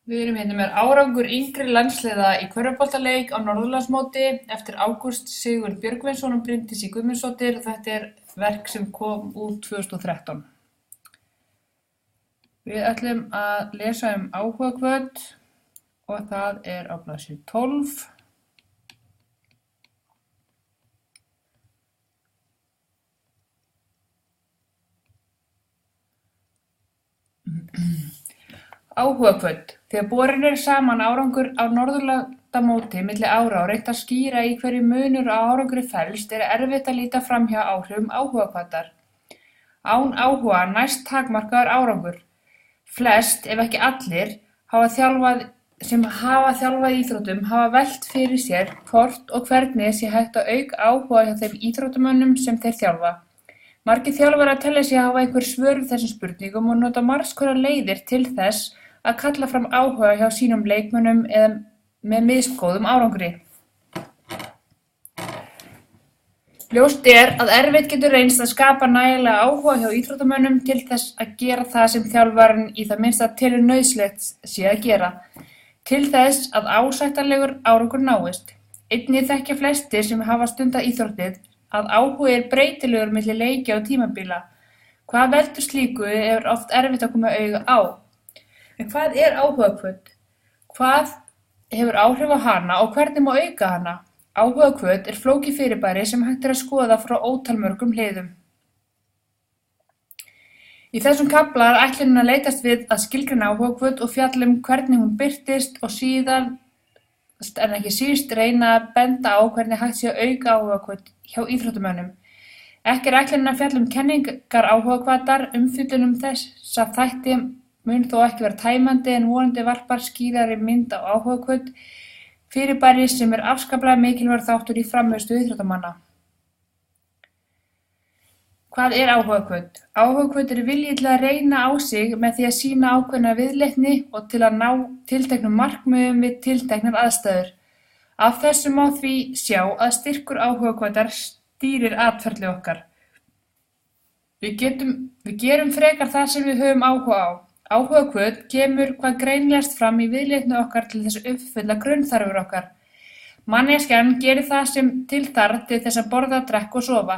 Við erum hérna með árangur yngri landsliða í körfuboltaleik á Norðurlandsmóti eftir Ágúst Sigurð Björgvinsson og Bryndísi Guðmundsdóttur. Þetta er verk sem kom út 2013. Við ætlum að lesa áhugahvöt og það er á blaðsíðu 12. Áhugahvöt. Þegar borin er saman árangur á Norðurlandamóti milli ára og reynt að skýra í hverju munur á árangri felst, er erfitt að líta framhjá áhrifum áhugahvatar. Án áhuga næst takmarkaður árangur. Flest, ef ekki allir, sem hafa þjálfað íþróttum hafa velt fyrir sér hvort og hvernig sé hægt að auka áhuga hjá þeim íþróttamönnum sem þeir þjálfa. Margir þjálfarar telja sig hafa einhver svör við þessum spurningum og nota margs konar leiðir til þess að kalla fram áhuga hjá sínum leikmönnum eða með misgóðum árangri. Ljóst er að erfitt getur reynst að skapa nægilega áhuga hjá íþróttamönnum til þess að gera það sem þjálfarinn í það minnsta telur nauðsynlegt sé að gera, til þess að ásættanlegur árangur náist. Einnig þekkja flestir sem hafa stundað íþróttir að áhugi er breytilegur milli leikja og tímabila. Hvað veldur slíku er oft erfitt að koma auga á. En hvað er áhugahvöt? Hvað hefur áhrif á hana og hvernig má auka hana? Áhugahvöt er flókið fyrirbæri sem hægt er að skoða frá ótalmörgum hliðum. Í þessum kafla er ætlunin að leitast við að skilgreina áhugahvöt og fjalla hvernig hún birtist og síðan, en ekki síst, reyna að benda á hvernig hægt sé að auka áhugahvöt hjá íþróttamönnum. Ekki er ætlunin að fjalla kenningar áhugahvatar, umfjöllun þessa þætti mun þó ekki vera tæmandi en vonandi varpar skýrari mynd á áhugahvöt, fyrirbæri sem er afskaplega mikilvægur þáttur í frammistöðu íþróttamanna. Hvað er áhugahvöt? Áhugahvöt er vilji til að reyna á sig með því að sýna ákveðna viðleitni og til að ná tilteknum markmiðum við tilteknar aðstæður. Af þessu má því sjá að styrkur áhugahvatar stýrir atferli okkar. Við gerum frekar það sem við höfum áhuga á. Áhugahvöt kemur hvað greinilegast fram í viðleitni okkar til þess að uppfylla grunnþarfir okkar. Manneskjan gerir það sem til þarf til þess að borða, drekka og sofa.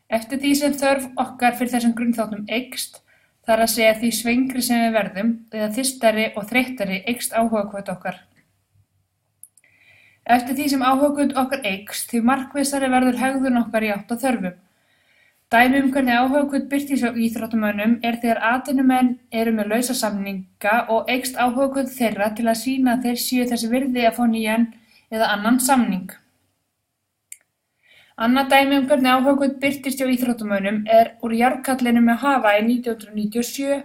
Eftir því sem þörf okkar fyrir þessum grunnþáttum eykst, þar að segja því svengri sem við verðum, eða þyrstari og þreyttari eykst áhugahvöt okkar. Eftir því sem áhugahvöt okkar eykst, því markvissari verður hegðun okkar í átt að þörfum. Dæmi hvernig áhugahvöt birtist hjá íþróttamönnum er þegar atvinnumenn eru með lausasamninga og eykst áhugahvöt þeirra til að sýna að þeir séu þess virði að fá nýjan eða annan samning. Annað dæmi hvernig áhugahvöt birtist hjá íþróttamönnum er úr Járnkarlinum með Hawaii 1997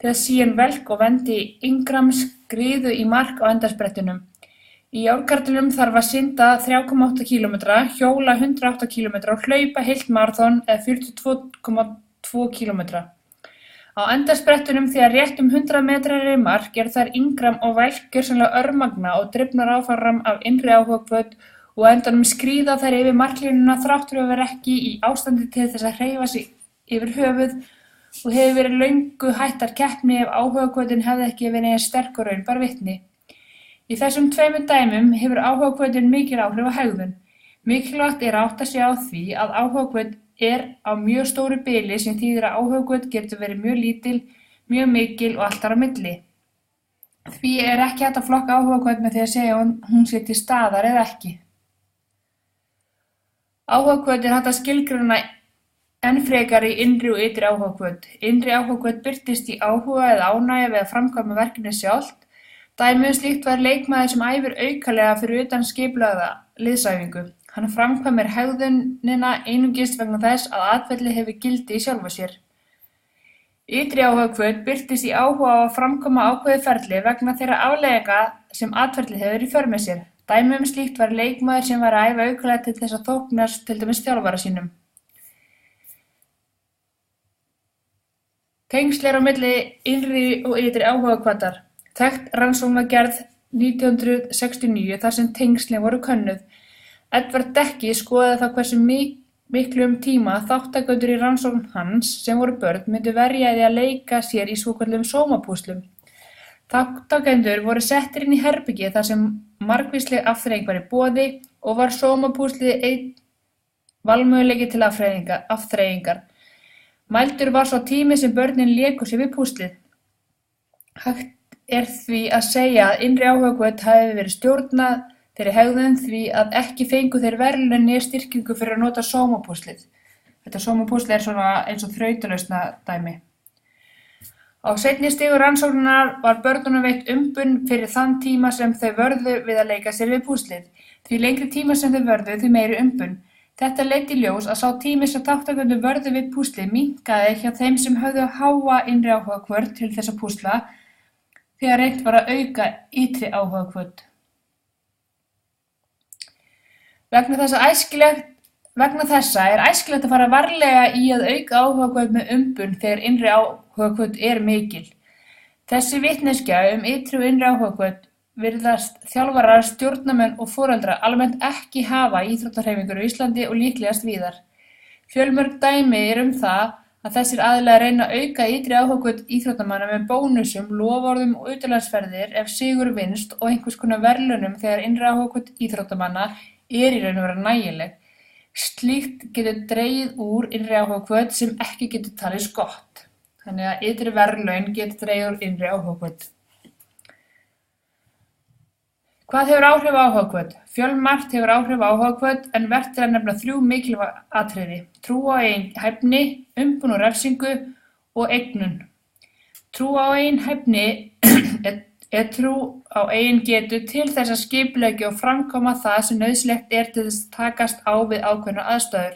þegar Cian Welch og Wendy Ingram skriðu í mark á endasprettinum. Í Járnkarlinum þarf að synda 3,8 km, hjóla 108 km og hlaupa heilt maraþon eða 42,2 km. Á endasprettinum þegar rétt 100 metrar er í mark eru þær Ingram og Welch gjörsamlega örmagna og drifnar áfram af innri áhugahvöt og á endanum skríða þær yfir marklínuna þrátt fyrir að vera ekki í ástandi til þess að hreyfa sig yfir höfuð og hefur verið löngu hættar keppni ef áhugahvötin hefði ekki verið eins sterk og raunbar vitni. Í þessum tveimur dæmum hefur áhugahvötin mikil áhrif á hegðun. Mikilvægt er að átta sig á því að áhugahvöt er á mjög stóru bili sem þýðir að áhugahvöt getur verið mjög lítil, mjög mikil og allt þar á milli. Því er ekki hægt að flokka áhugahvöt með því að segja hún sé til staðar eða ekki. Áhugahvöt er hægt að skilgreina enn frekar í innri og ytri áhugahvöt. Innri áhugahvöt birtist í áhuga eða ánægju við að framkvæma verkefnið sjálft. Dæmi slíkt var leikmaður sem æfir aukalega fyrir utan skipulagða liðsæfingu. Hann framkvæmir hegðunina einungis vegna þess að atferlið hefur gildi í sjálfu sér. Ytri áhugahvöt birtist í áhuga á að framkvæma ákveðið ferli vegna þeirra afleiðinga sem atferlið hefur í för með sér. Dæmi slíkt var leikmaður sem var að æfa aukalega til þess að þóknast til dæmis þjálfara sínum. Tengsl er á milli innri og ytri áhugahvatar. Þekkt rannsókn var gerð 1969 þar sem tengslin voru könnuð. Edward Deci skoðaði þá hversu miklum tíma þátttakendur í rannsókn hans, sem voru börn, myndu verja því að leika sér í svokölluðum sómapúslum. Þátttakendur voru settir inn í herbergi þar sem margvísleg afþreying var í boði og var sómapúslið einn valmöguleiki til afþreyingar. Mældur var sá tími sem börnin léku sér við púslið. Hægt er því að segja að innri áhugahvöt hafi verið stjórnað þeirri hegðun því að ekki fengu þeir verðlaun né styrkingu fyrir að nota sómapúslið. Þetta sómapúslið svona eins og þrautalausna dæmi. Á seinni stigum rannsóknarinnar var börnunum veitt umbun fyrir þann tíma sem þau vörðu við að leika sér við púslið. Því lengri tíma sem þau vörðu, því meiri umbun. Þetta leiddi í ljós að sá tími sem þátttakendur vörðu við púslið minnkaði hjá þeim sem höfðu háa innri áhugahvöt til þess að púsla þegar reynt var að auka ytri áhugahvöt. Vegna þessa er æskilegt að fara varlega í að auka áhugahvöt með umbun þegar innri áhugahvöt er mikil. Þessi vitneskja ytri og innri áhugahvöt virðast þjálfarar, stjórnarmenn og foreldrar almennt ekki hafa í íþróttahreyfingunni á Íslandi og líklegast víðar. Fjölmörg dæmi það að þessir aðilar reyna að auka ytri áhugahvöt íþróttamanna með bónusum, loforðum og utanlandsferðir ef sigur vinnst og einhvers konar verðlaunum þegar innri áhugahvöt íþróttamanna í raun og veru nægileg. Slíkt getur dregið úr innri áhugahvöt sem ekki getur talist gott. Þannig að ytri verðlaun getur dregið úr innri áhugahvöt. Hvað hefur áhrif á áhugahvöt? Fjölmargt hefur áhrif á áhugahvöt en vert að nefna 3 mikilvæg atriði: trú á eigin hæfni, umbun og refsingu og eignun. Trú á eigin hæfni er trú á eigin getu til þess að skipuleggja og framkvæma það sem nauðsynlegt er til þess að takast á við ákveðnar aðstæður.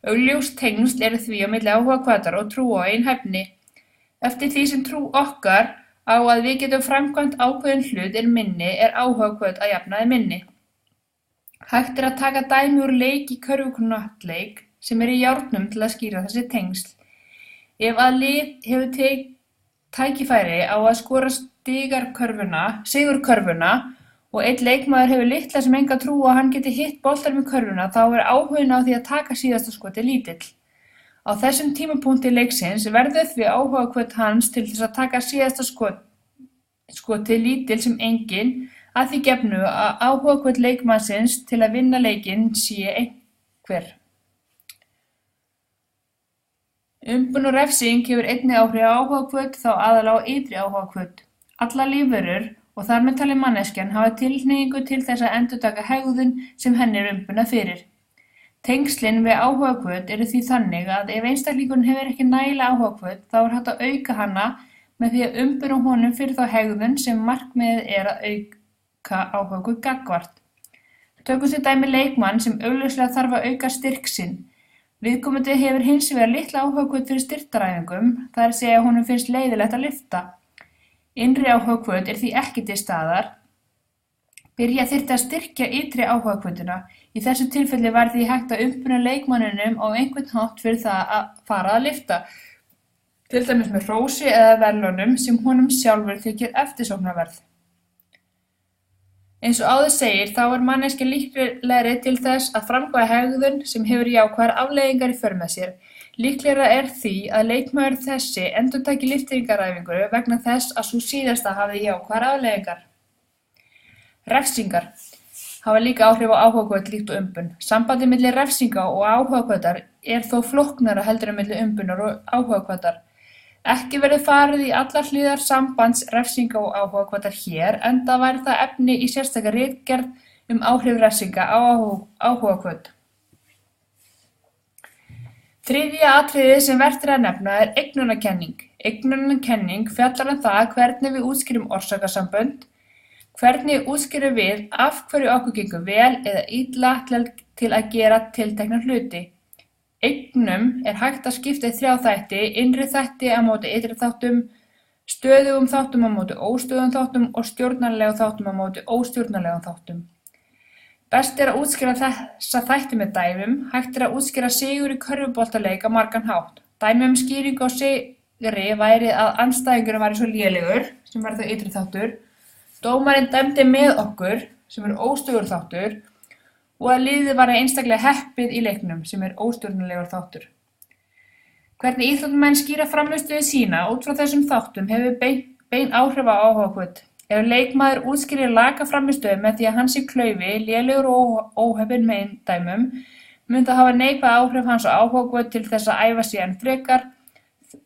Augljós tengsl eru því á milli áhugahvatar og trú á eigin hæfni. Eftir því sem trú okkar á að við getum framkvæmt ákveðinn hlut minni er áhugahvöt að jafnaði minni. Hægt er að taka dæmi úr leik í körfuknattleik sem í járnum til að skýra þessi tengsl. Ef að lið hefur tækifæri á að skora sigurkörfuna og einn leikmaður hefur litla sem enga trú að hann geti hitt boltann með körfuna þá er áhuginn á því að taka síðasta skoti lítill. Á þessum tímapunkti leiksins verður því áhugahvöt hans til þess að taka síðasta skoti lítill sem engin að því gefnu að áhugahvöt leikmannsins til að vinna leikinn sé einhver. Umbun og refsing hefur einnig áhrif á áhugahvöt þá aðallega á ytri áhugahvöt. Allar lífverur og þar með talið manneskjan hafa tilhneigingu til þess að endurtaka hegðun sem henni er umbunað fyrir. Tengslin við áhugahvöt eru því þannig að ef einstaklingurinn hefur ekki nægilega áhugahvöt þá er hægt að auka hana með því að umbuna honum fyrir þá hegðun sem markmiðið er að auka áhugahvöt gagnvart. Tökum sem dæmi leikmann sem augljóslega þarf að auka styrk sinn. Viðkomandi hefur hins vegar litla áhugahvöt fyrir styrktaræfingum, það er að segja að honum finnst leiðilegt að lyfta. Innri áhugahvöt er því ekki til staðar. Byrja þyrfti að styrkja ytri áhugahvötuna. Í þessu tilfelli var því hægt að umbuna leikmanninum á einhvern hátt fyrir það að fara að lyfta, til dæmis með hrósi eða verðlaunum sem honum sjálfur þykir eftirsóknarverð. Eins og áður segir þá er manneskja líklegri til þess að framkvæma hegðun sem hefur jákvæðar afleiðingar í för með sér. Líklegra er því að leikmaður þessi endurtaki lyftingaræfingu vegna þess að sú síðasta hafði jákvæðar afleiðingar. Refsingar hafa líka áhrif á áhugahvöt líkt og umbun. Sambandið milli refsinga og áhugahvötar er þó flóknara heldur en milli umbunar og áhugahvötar. Ekki verður farið í allar hliðar sambands refsinga og áhugahvatar hér enda væri það efni í sérstaka ritgerð áhrif refsinga á áhugahvöt. Þriðja atriðið sem vert er að nefna er eignunarkenning. Eignunarkenning fjallar það hvernig við útskýrum orsakasambönd, hvernig útskýrum við af hverju okkur gengur vel eða illa til að gera tiltekna hluti. Eignum er hægt að skipta í 3 þætti, innri þætti á móti ytri þáttum, stöðugum þáttum á móti óstöðugum þáttum og stjórnarlegum þáttum á móti óstjórnarlegum þáttum. Best er að útskýra þessa þætti með dæmum. Hægt er að útskýra sigur í körfuboltaleik á margan hátt. Dæmi skýringu á sigri væri að andstæðingurinn væri svo lélegur, sem væri þá ytri þáttur, dómarinn dæmdi með okkur, sem óstöðugur þáttur, og að liðið var einstaklega heppið í leiknum, sem óstjórnarlegur þáttur. Hvernig íþróttamenn skýra frammistöðu sína út frá þessum þáttum hefur bein áhrif á áhugahvöt. Ef leikmaður útskýrir laka frammistöðu með því að hann sé klaufi, lélegur og óheppinn með eindæmum, mun það hafa neikvæð áhrif hans á áhugahvöt til þess að æfa sig enn frekar.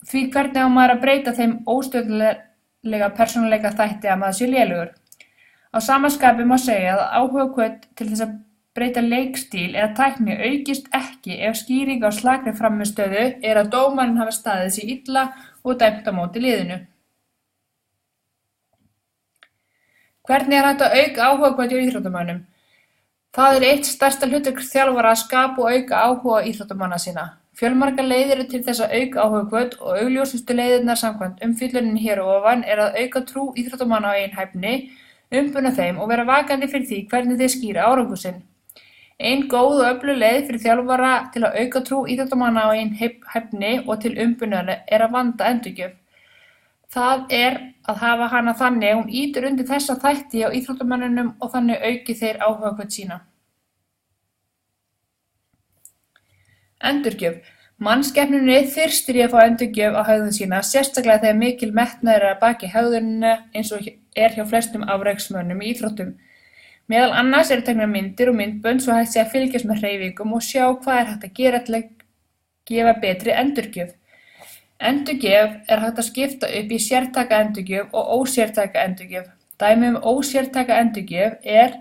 Því hvernig á maður að breyta þeim óstöðulega persónuleika þætti að maður sé lélegur? Á sama skapi má segja að áhugahvöt til þess að breyta leikstíl eða tækni aukist ekki ef skýring á slakri frammistöðu er að dómarinn hafi staðið sig illa og dæmt á móti liðinu. Hvernig er hægt að auka áhugahvöt hjá íþróttamönnum? Það er eitt stærsta hlutverk þjálfara að skapa og auka áhuga íþróttamanna sína. Fjölmargar leiðir eru til þess að auka áhugahvöt og augljósustu leiðirnar samkvæmt umfjölluninni hér að ofan er að auka trú íþróttamanna á eigin hæfni, umbuna þeim og vera vakandi fyrir því hvernig þeir skýra árangur sinn. Ein góð og öflug leið fyrir þjálfara til að auka trú íþróttamanna á eigin hæfni og til umbunar er að vanda endurgjöf. Það er að hafa hana þannig að hún ýtir undir þessa þætti á íþróttamönnunum og þannig auki þeir áhugahvöt sína. Endurgjöf. Mannskepnunni þyrstir í að fá endurgjöf á hegðun sína, sérstaklega þegar mikil metnaður er að baki hegðunina eins og er hjá flestum afreksmönnum í íþróttum. Meðal annars eru teknar myndir og myndbönd svo hægt sé að fylgjast með hreyfingum og sjá hvað er hægt að gera til að gefa betri endurgjöf. Endurgjöf er hægt að skipta upp í sértæka endurgjöf og ósértæka endurgjöf. Dæmi ósértæka endurgjöf er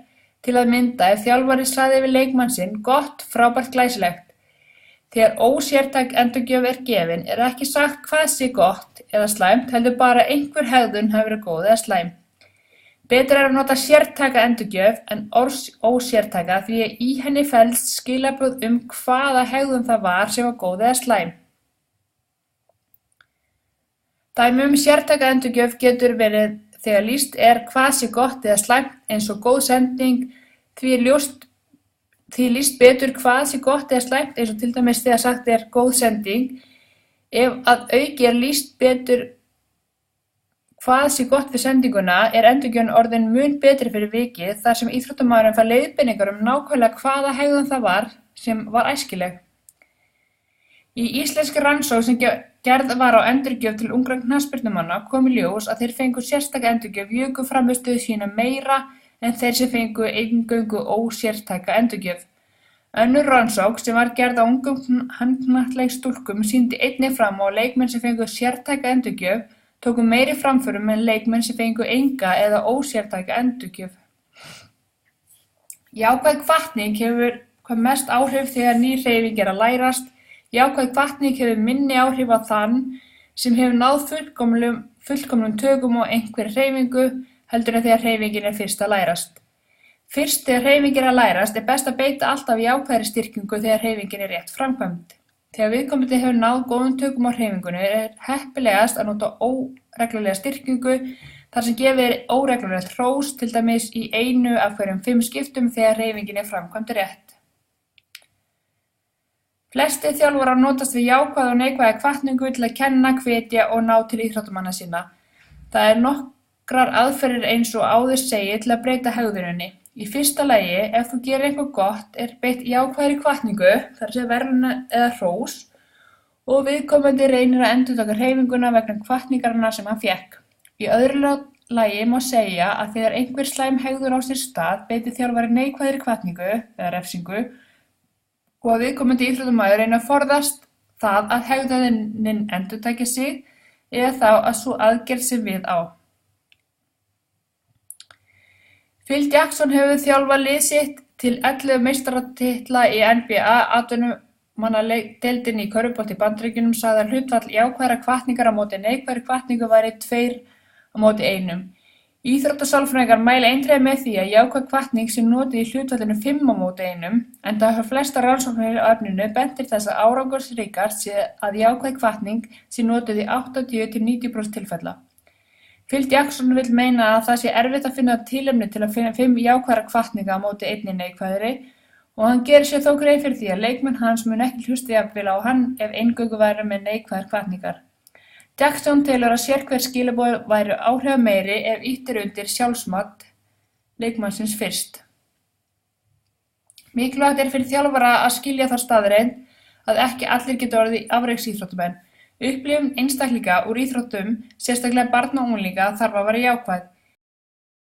til að mynda ef þjálfari sagði við leikmann sinn gott, frábært, glæsilegt. Þegar ósértæk endurgjöf er gefin er ekki sagt hvað sé gott eða slæmt, heldur bara einhver hegðun hafi verið góð eða slæm. Betra er að nota sértæka endurgjöf en ósértæka því að í henni felst skilaboð hvaða hegðun það var sem var góð eða slæm. Dæmi sértæka endurgjöf getur verið þegar lýst er hvað sé gott eða slæmt eins og góð sending, því lýst betur hvað sé gott eða slæmt eins og til dæmis þegar sagt er góð sending. Ef að auki er lýst betur hvað sé gott við sendinguna er endurgjöfin orðin mun betri fyrir vikið þar sem íþróttamaðurinn fær leiðbeiningar nákvæmlega hvaða hegðun það var sem var æskileg. Í íslenskri rannsókn sem gerð var á endurgjöf til ungra knattspyrnumanna kom í ljós að þeir fengu sérstaka endurgjöf juku frammistöðu sína meira en þeir sem fengu eingöngu ósértæka endurgjöf. Önnur rannsókn sem var gerð á ungum handknattleiksstúlkum sýndi einnig fram á að leikmenn sem fengu sértæka endurgjöf tóku meiri framförum en leikmenn sem fengu enga eða ósértæka endurgjöf. Jákvæð hvatning hefur hvað mest áhrif þegar ný hreyfing er að lærast. Jákvæð hvatning hefur minni áhrif á þann sem hefur náð fullkomnum tökum á einhverri hreyfingu heldur en þegar hreyfingin er fyrst að lærast. Fyrst þegar hreyfingin er að lærast er best að beita alltaf jákvæðri styrkingu þegar hreyfingin er rétt framkvæmd. Þegar viðkomandi hefur náð góðum tökum á hreyfingunni er heppilegast að nota óreglulega styrkingu þar sem gefið er óreglulegt hrós til dæmis í 1 af hverjum 5 skiptum þegar hreyfingin er framkvæmd rétt. Flestir þjálfarar notast við jákvæða og neikvæða hvatningu til að kenna, hvetja og ná til íþróttamanna sinna. Það er nokkrar aðferðir eins og áður segir til að breyta hegðuninni. Í fyrsta lagi, ef þú gerir eitthvað gott, er beitt jákvæðri hvatningu, þar sem verðlaun eða hrós, og viðkomandi reynir að endurtaka hreyfinguna vegna hvatningarinnar sem hann fékk. Í öðru lagi má segja að þegar einhver slæm hegðun á sér stað beitir þjálfari neikvæðri hvatningu eða refsingu og að viðkomandi íþróttamaður reyna að forðast það að hegðunin endurtaki sig eða þá að sú aðgerð sem við á. Phil Jackson hefur þjálfað lið sitt til 11 meistaratitla í NBA atvinnumannadeildinni í körfubolta í Bandaríkjunum sagði að hlutfall jákvæðra hvatningar á móti neikvæðri hvatningu væri 2 á móti 1. Íþróttasálfræðingar mæla eindregið með því að jákvæð hvatning sé notuð í hlutfallinu 5 á móti 1, enda hafa flestar rannsóknir á efninu bent til þess að árangursríkast sé að jákvæð hvatning sé notuð í 80–90% tilfella. Phil Jackson vill meina að það sé erfitt að finna tilefni til að finna 5 jákvæðra hvatninga á móti 1 neikvæðri og hann gerir sér þó grein fyrir því að leikmenn hans mun ekki hlusta jafnvel á hann ef eingöngu væri með neikvæðar hvatningar. Jackson telur að sérhver skilaboð væru áhrifameiri ef ýtt er undir sjálfsmat leikmannsins fyrst. Mikilvægt er fyrir þjálfara að skilja þá staðreynd að ekki allir geta orðið afreksíþróttamenn. Upplifun einstaklinga úr íþróttum, sérstaklega barna og unglinga, þarf að vera jákvæð.